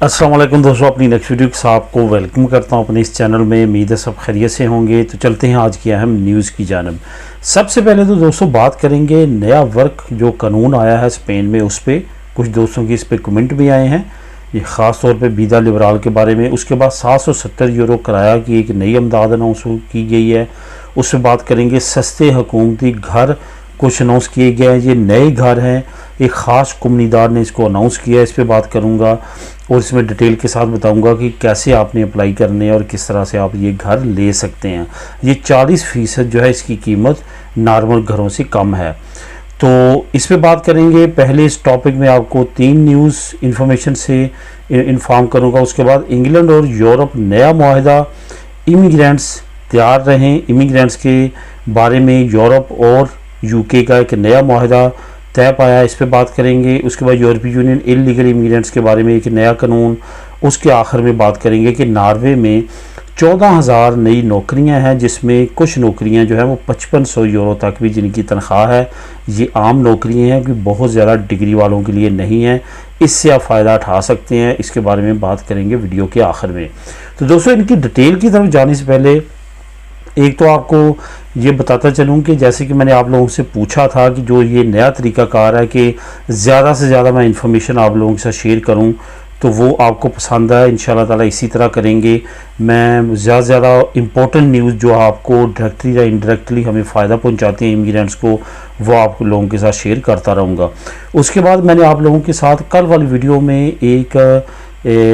अस्सलाम वालेकुम दोस्तों, अपनी नेक्स्ट वीडियो के साथ आपको वेलकम करता हूं अपने इस चैनल में। उम्मीद है सब खैरियत से होंगे। तो चलते हैं आज की अहम न्यूज़ की जानब। सबसे पहले तो दोस्तों बात करेंगे नया वर्क जो कानून आया है स्पेन में, उस पर कुछ दोस्तों की इस पर कमेंट भी आए हैं, ये ख़ास तौर पे वीज़ा लिबराल के बारे में। उसके बाद 770 यूरो किराया की एक नई अमदाद अनाउंस की गई है, उससे बात करेंगे। सस्ते हुकूमती घर कुछ अनाउंस किए गए हैं, ये नए घर हैं, एक ख़ास कुम्बनीदार ने इसको अनाउंस किया है, इस पर बात करूँगा और इसमें डिटेल के साथ बताऊंगा कि कैसे आपने अप्लाई करने हैं और किस तरह से आप ये घर ले सकते हैं। ये 40% जो है इसकी कीमत नॉर्मल घरों से कम है। तो इस पे बात करेंगे। पहले इस टॉपिक में आपको 3 न्यूज़ इन्फॉर्मेशन से इन्फॉर्म करूँगा। उसके बाद इंग्लैंड और यूरोप नया मुआहदा, इमिग्रेंट्स तैयार रहें। इमिग्रेंट्स के बारे में यूरोप और यूके का एक नया मुआहदा तय पाया, इस पे बात करेंगे। उसके बाद यूरोपीय यूनियन इलीगल इमिग्रेंट्स के बारे में एक नया कानून। उसके आखिर में बात करेंगे कि नॉर्वे में 14,000 नई नौकरियां हैं, जिसमें कुछ नौकरियां जो है वो 5500 यूरो तक भी जिनकी तनख्वाह है। ये आम नौकरियां हैं कि बहुत ज़्यादा डिग्री वालों के लिए नहीं है, इससे आप फ़ायदा उठा सकते हैं। इसके बारे में बात करेंगे वीडियो के आखिर में। तो दोस्तों इनकी डिटेल की तरफ जाने से पहले एक तो आपको ये बताता चलूँ कि जैसे कि मैंने आप लोगों से पूछा था कि जो ये नया तरीक़ाकार है कि ज़्यादा से ज़्यादा मैं इन्फॉर्मेशन आप लोगों के साथ शेयर करूँ, तो वो आपको पसंद है। इंशाल्लाह ताला इसी तरह करेंगे। मैं ज़्यादा से ज़्यादा इम्पोर्टेंट न्यूज़ जो आपको डायरेक्टली या इनडायरेक्टली हमें फ़ायदा पहुँचाती हैं इमिग्रेंट्स को, वो आप लोगों के साथ शेयर करता रहूँगा। उसके बाद मैंने आप लोगों के साथ कल वाली वीडियो में एक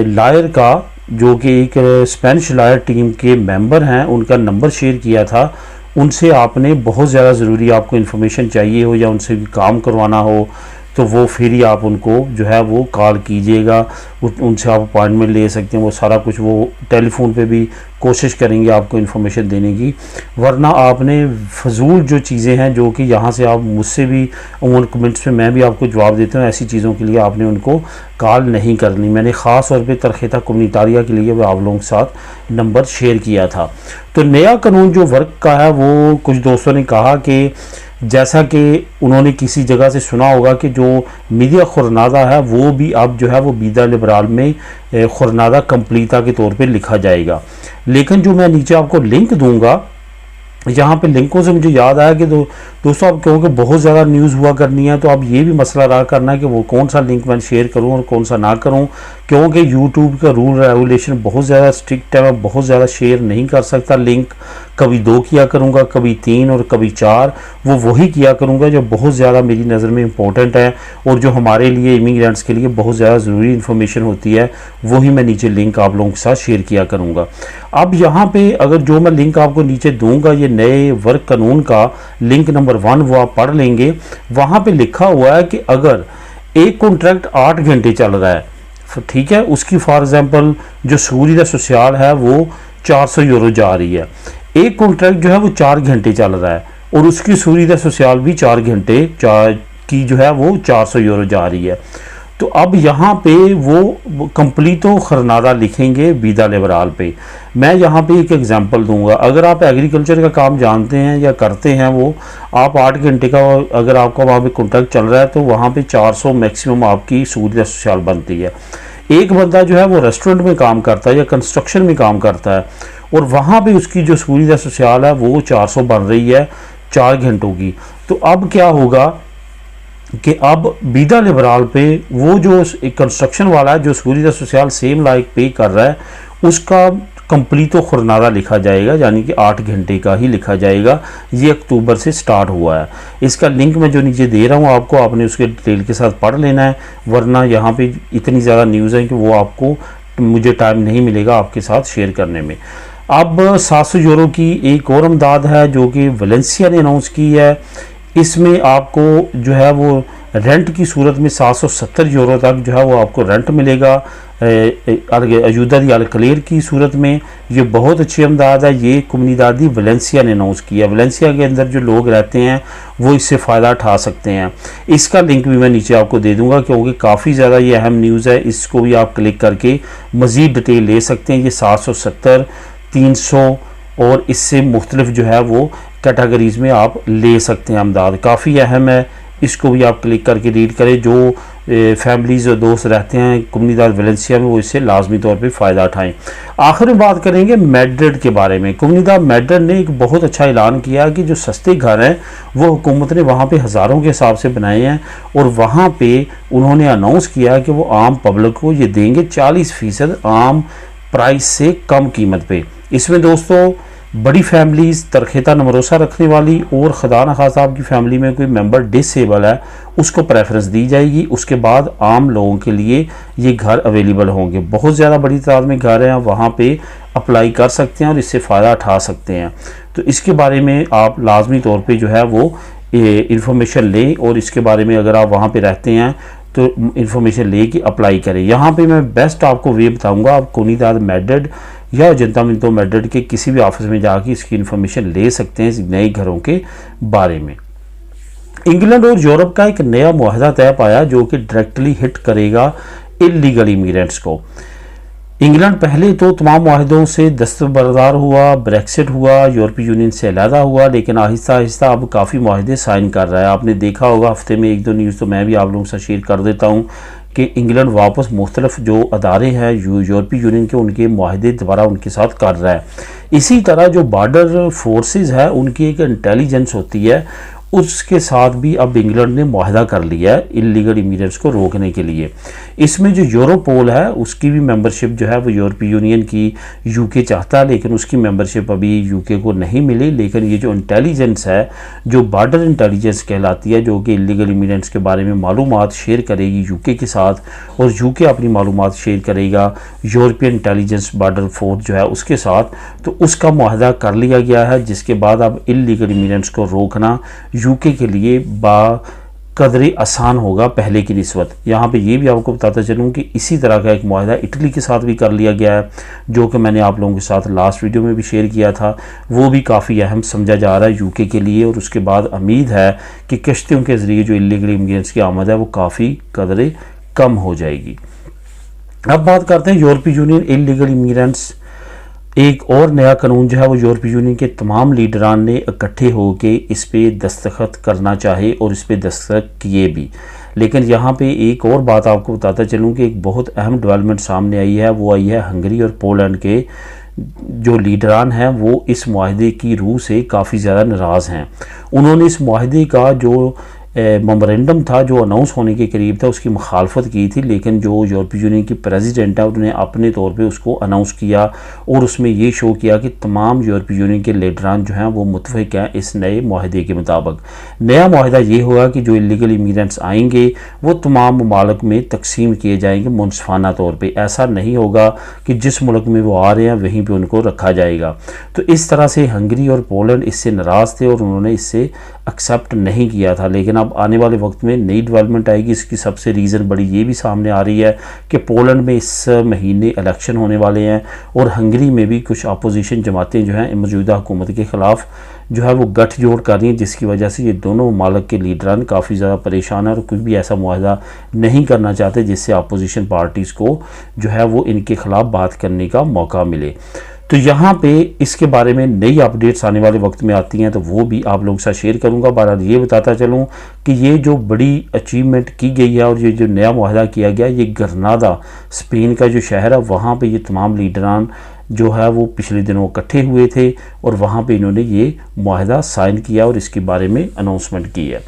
लायर का, जो कि एक स्पेनिश लायर टीम के मेंबर हैं, उनका नंबर शेयर किया था। उनसे आपने बहुत ज़्यादा ज़रूरी आपको इन्फॉर्मेशन चाहिए हो या उनसे भी काम करवाना हो, तो वो फिर ही आप उनको जो है वो कॉल कीजिएगा, उनसे आप अपॉइंटमेंट ले सकते हैं। वो सारा कुछ वो टेलीफोन पे भी कोशिश करेंगे आपको इन्फॉर्मेशन देने की। वरना आपने फजूल जो चीज़ें हैं, जो कि यहाँ से आप मुझसे भी उन कमेंट्स पे मैं भी आपको जवाब देता हूँ, ऐसी चीज़ों के लिए आपने उनको कॉल नहीं करनी। मैंने ख़ास तौर पे तरखेता कम्युनिटारिया के लिए वो आप लोगों के साथ नंबर शेयर किया था। तो नया कानून जो वर्क का है, वो कुछ दोस्तों ने कहा कि जैसा कि उन्होंने किसी जगह से सुना होगा कि जो मीडिया खुरनादा है वो भी अब जो है वो वीज़ा लिबराल में खुरनादा कंप्लीता के तौर पे लिखा जाएगा। लेकिन जो मैं नीचे आपको लिंक दूंगा, यहाँ पे लिंकों से मुझे याद आया कि दोस्तों आप क्योंकि बहुत ज़्यादा न्यूज़ हुआ करनी है, तो अब ये भी मसला रहा करना है कि वो कौन सा लिंक मैं शेयर करूँ और कौन सा ना करूँ, क्योंकि यूट्यूब का रूल रेगुलेशन बहुत ज़्यादा स्ट्रिक्ट है। मैं बहुत ज़्यादा शेयर नहीं कर सकता लिंक, कभी 2 किया करूँगा, कभी 3 और कभी 4। वो वही किया करूँगा जो बहुत ज़्यादा मेरी नज़र में इम्पोर्टेंट है और जो हमारे लिए इमिग्रेंट्स के लिए बहुत ज़्यादा ज़रूरी इन्फॉर्मेशन होती है, वही मैं नीचे लिंक आप लोगों के साथ शेयर किया करूँगा। अब यहाँ पे अगर जो मैं लिंक आपको नीचे दूंगा, ये नए वर्क कानून का लिंक नंबर 1, वो आप पढ़ लेंगे। वहाँ पे लिखा हुआ है कि अगर एक कॉन्ट्रैक्ट 8 घंटे चल रहा है, ठीक है, उसकी फॉर एग्जांपल जो सूरीदा सोशल है वो 400 यूरो जा रही है। एक कॉन्ट्रैक्ट जो है वो 4 घंटे चल रहा है और उसकी सूरीदा सोशल भी 4 घंटे की जो है वो 400 यूरो जा रही है। तो अब यहाँ पे वो कंप्लीटो खरनादा लिखेंगे वीज़ा लिबराल पे। मैं यहाँ पे एक एग्जांपल दूंगा। अगर आप एग्रीकल्चर का काम जानते हैं या करते हैं, वो आप 8 घंटे का अगर आपका वहाँ पे कॉन्ट्रैक्ट चल रहा है, तो वहाँ पे 400 मैक्सिमम आपकी सूरीदा सोशल बनती है। एक बंदा जो है वो रेस्टोरेंट में काम करता है या कंस्ट्रक्शन में काम करता है और वहाँ पे उसकी जो सूरीदा सोशल है वो 400 बन रही है 4 घंटों की। तो अब क्या होगा कि अब वीज़ा लिबराल पे वो जो एक कंस्ट्रक्शन वाला है जो सूरीदा सोशल सेम लाइक पे कर रहा है, उसका कंप्लीटो खुरनादा लिखा जाएगा, यानी कि 8 घंटे का ही लिखा जाएगा। ये अक्टूबर से स्टार्ट हुआ है। इसका लिंक मैं जो नीचे दे रहा हूँ आपको, आपने उसके डिटेल के साथ पढ़ लेना है, वरना यहाँ पे इतनी ज़्यादा न्यूज़ है कि वो आपको मुझे टाइम नहीं मिलेगा आपके साथ शेयर करने में। अब 700 यूरो की एक और अमदाद है जो कि वलेंसिया ने अनाउंस की है। इसमें आपको जो है वो रेंट की सूरत में 770 यूरो तक जो है वो आपको रेंट मिलेगा अयूदा दी अल-खलीर की सूरत में। ये बहुत अच्छी अमदाद है। ये कम्युनिदादी वलेंसिया ने अनाउंस किया। वलेंसिया के अंदर जो लोग रहते हैं वो इससे फ़ायदा उठा सकते हैं। इसका लिंक भी मैं नीचे आपको दे दूंगा, क्योंकि काफ़ी ज़्यादा ये अहम न्यूज़ है। इसको भी आप क्लिक करके मज़ीद डिटेल ले सकते हैं। ये 770, 300 और इससे मुख्तलिफ जो है वो कैटेगरीज़ में आप ले सकते हैं। अमदाद काफ़ी अहम है, इसको भी आप क्लिक करके रीड करें। जो फैमिलीज़ और दोस्त रहते हैं कोमुनिदाद वेलेंसिया में, वो इससे लाजमी तौर पे फ़ायदा उठाएं। आखिर में बात करेंगे मैड्रिड के बारे में। कोमुनिदाद मैड्रिड ने एक बहुत अच्छा ऐलान किया कि जो सस्ते घर हैं वो हुकूमत ने वहाँ पे हज़ारों के हिसाब से बनाए हैं, और वहाँ पे उन्होंने अनाउंस किया कि वो आम पब्लिक को ये देंगे 40% आम प्राइस से कम कीमत पे। इसमें दोस्तों बड़ी फैमिलीज़, तरखेता नमरोसा रखने वाली और खुदा न खास्ता आपकी फैमिली में कोई मेंबर डिसेबल है उसको प्रेफरेंस दी जाएगी। उसके बाद आम लोगों के लिए ये घर अवेलेबल होंगे। बहुत ज़्यादा बड़ी तादाद में घर हैं, वहाँ पे अप्लाई कर सकते हैं और इससे फ़ायदा उठा सकते हैं। तो इसके बारे में आप लाजमी तौर पे जो है वो इंफॉर्मेशन लें, और इसके बारे में अगर आप वहाँ पे रहते हैं तो इंफॉर्मेशन ले कि अप्लाई करें। यहाँ पे मैं बेस्ट आपको वे बताऊँगा, आप कोमुनिदाद मैड्रिड या अयuntamiento मैड्रिड के किसी भी ऑफिस में जाके इसकी इन्फॉर्मेशन ले सकते हैं इस नए घरों के बारे में। इंग्लैंड और यूरोप का एक नया मुआहदा तय पाया जो कि डायरेक्टली हिट करेगा इलीगल इमिग्रेंट्स को। इंग्लैंड पहले तो तमाम मुआहदों से दस्तबरदार हुआ, ब्रेक्सिट हुआ, यूरोपीय यूनियन से अलहदा हुआ, लेकिन आहिस्ता आहिस्ता अब काफ़ी मुआहदे साइन कर रहा है। आपने देखा होगा हफ्ते में 1-2 न्यूज़ तो मैं भी आप लोगों से शेयर कर देता हूँ कि इंग्लैंड वापस मुख्तलिफ जो अदारे हैं यूरोपीय यूनियन के, उनके मुआहदे दोबारा उनके साथ कर रहा है। इसी तरह जो बॉर्डर फोर्सेस है उनकी एक इंटेलिजेंस होती है, उसके साथ भी अब इंग्लैंड ने मुआहदा कर लिया है इलीगल इमिग्रेंट्स को रोकने के लिए। इसमें जो यूरोपोल है उसकी भी मेंबरशिप जो है वो यूरोपीय यूनियन की यूके चाहता है, लेकिन उसकी मेंबरशिप अभी यूके को नहीं मिली। लेकिन ये जो इंटेलिजेंस है, जो बॉर्डर इंटेलिजेंस कहलाती है, जो कि इलीगल इमिग्रेंट्स के बारे में मालूमात शेयर करेगी यूके के साथ, और यूके अपनी मालूमात शेयर करेगा यूरोपियन इंटेलिजेंस बॉर्डर फोर्स जो है उसके साथ, तो उसका मुआहदा कर लिया गया है, जिसके बाद अब इलीगल इमिग्रेंट्स को रोकना यूके के लिए बाकदरे आसान होगा पहले की निस्बत। यहाँ पे ये भी आपको बताता चलूँ कि इसी तरह का एक मुआहदा इटली के साथ भी कर लिया गया है, जो कि मैंने आप लोगों के साथ लास्ट वीडियो में भी शेयर किया था। वो भी काफ़ी अहम समझा जा रहा है यूके के लिए, और उसके बाद उम्मीद है कि किश्तियों के ज़रिए जो इलीगल इमिग्रेंट्स की आमद है वो काफ़ी कदरे कम हो जाएगी। अब बात करते हैं यूरोपीय यूनियन इलीगल इमिग्रेंट्स। एक और नया कानून जो है वो यूरोपीय यूनियन के तमाम लीडरान ने इकट्ठे होकर इस पे दस्तखत करना चाहे और इस पे दस्तखत किए भी। लेकिन यहाँ पे एक और बात आपको बताता चलूँ कि एक बहुत अहम डेवलपमेंट सामने आई है, वो आई है हंगरी और पोलैंड के जो लीडरान हैं वो इस मुआहदे की रूह से काफ़ी ज़्यादा नाराज़ हैं। उन्होंने इस मुआहदे का जो मेमोरेंडम था जो अनाउंस होने के करीब था उसकी मुखालफत की थी, लेकिन जो यूरोपीय यूनियन की प्रेसिडेंट है उन्होंने अपने तौर पे उसको अनाउंस किया और उसमें ये शो किया कि तमाम यूरोपीय यूनियन के लीडरान जो हैं वो मुतफिक हैं इस नए मुआहदे के मुताबिक। नया मुआहदा ये होगा कि जो इलीगल इमिग्रेंट्स आएंगे वो तमाम ममालिक में तकसीम किए जाएंगे मुनसफाना तौर पर। ऐसा नहीं होगा कि जिस मुल्क में वो आ रहे हैं वहीं पर उनको रखा जाएगा। तो इस तरह से हंगरी और पोलैंड इससे नाराज़ थे और उन्होंने इससे एक्सेप्ट नहीं किया था। लेकिन अब आने वाले वक्त में नई डेवलपमेंट आएगी। इसकी सबसे रीज़न बड़ी ये भी सामने आ रही है कि पोलैंड में इस महीने इलेक्शन होने वाले हैं और हंगरी में भी कुछ अपोजिशन जमातें जो हैं मौजूदा हुकूमत के ख़िलाफ़ जो है वो गठजोड़ कर रही हैं, जिसकी वजह से ये दोनों ममालिक के लीडरान काफ़ी ज़्यादा परेशान है और कुछ भी ऐसा मुआहदा नहीं करना चाहते जिससे अपोजिशन पार्टीज़ को जो है वो इनके ख़िलाफ़ बात करने का मौका मिले। तो यहाँ पे इसके बारे में नई अपडेट्स आने वाले वक्त में आती हैं तो वो भी आप लोगों के साथ शेयर करूँगा। बहरहाल ये बताता चलूँ कि ये जो बड़ी अचीवमेंट की गई है और ये जो नया मुआहदा किया गया, ये ग्रनादा स्पेन का जो शहर है वहाँ पे ये तमाम लीडरान जो है वो पिछले दिनों इकट्ठे हुए थे और वहाँ पे इन्होंने ये मुआहदा साइन किया और इसके बारे में अनाउंसमेंट की है।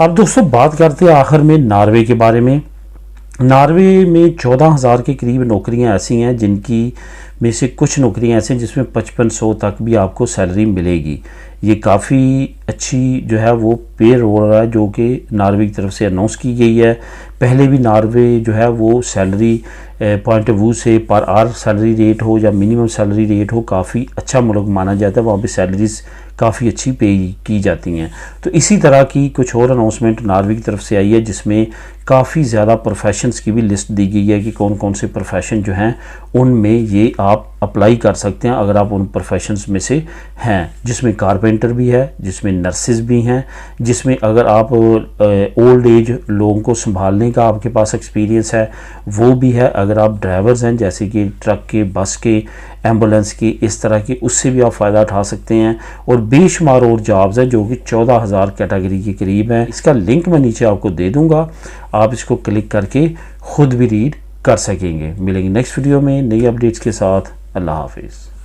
अब दोस्तों बात करते हैं आखिर में नॉर्वे के बारे में। नॉर्वे में 14,000 के करीब नौकरियां ऐसी हैं जिनकी में से कुछ नौकरियां ऐसी हैं जिसमें 5500 तक भी आपको सैलरी मिलेगी। ये काफ़ी अच्छी जो है वो पे रोल है जो कि नॉर्वे की तरफ से अनाउंस की गई है। पहले भी नॉर्वे जो है वो सैलरी पॉइंट ऑफ व्यू से पर आवर सैलरी रेट हो या मिनिमम सैलरी रेट हो काफ़ी अच्छा मुल्क माना जाता है, वहाँ पे सैलरीज काफ़ी अच्छी पे की जाती हैं। तो इसी तरह की कुछ और अनाउंसमेंट नॉर्वे की तरफ से आई है जिसमें काफ़ी ज़्यादा प्रोफेशंस की भी लिस्ट दी गई है कि कौन कौन से प्रोफेशन जो हैं उनमें ये आप अप्लाई कर सकते हैं अगर आप उन प्रोफेशंस में से हैं, जिसमें कारपेंटर भी है, जिसमें नर्सेज भी हैं, जिसमें अगर आप ओल्ड एज लोगों को संभालने का आपके पास एक्सपीरियंस है वो भी है। अगर आप ड्राइवर्स हैं जैसे कि ट्रक के, बस के, एम्बुलेंस की, इस तरह की, उससे भी आप फ़ायदा उठा सकते हैं। और बेशुमार और जॉब्स हैं जो कि 14,000 कैटेगरी के करीब हैं। इसका लिंक मैं नीचे आपको दे दूँगा, आप इसको क्लिक करके ख़ुद भी रीड कर सकेंगे। मिलेंगे नेक्स्ट वीडियो में नई अपडेट्स के साथ। अल्लाह हाफिज़।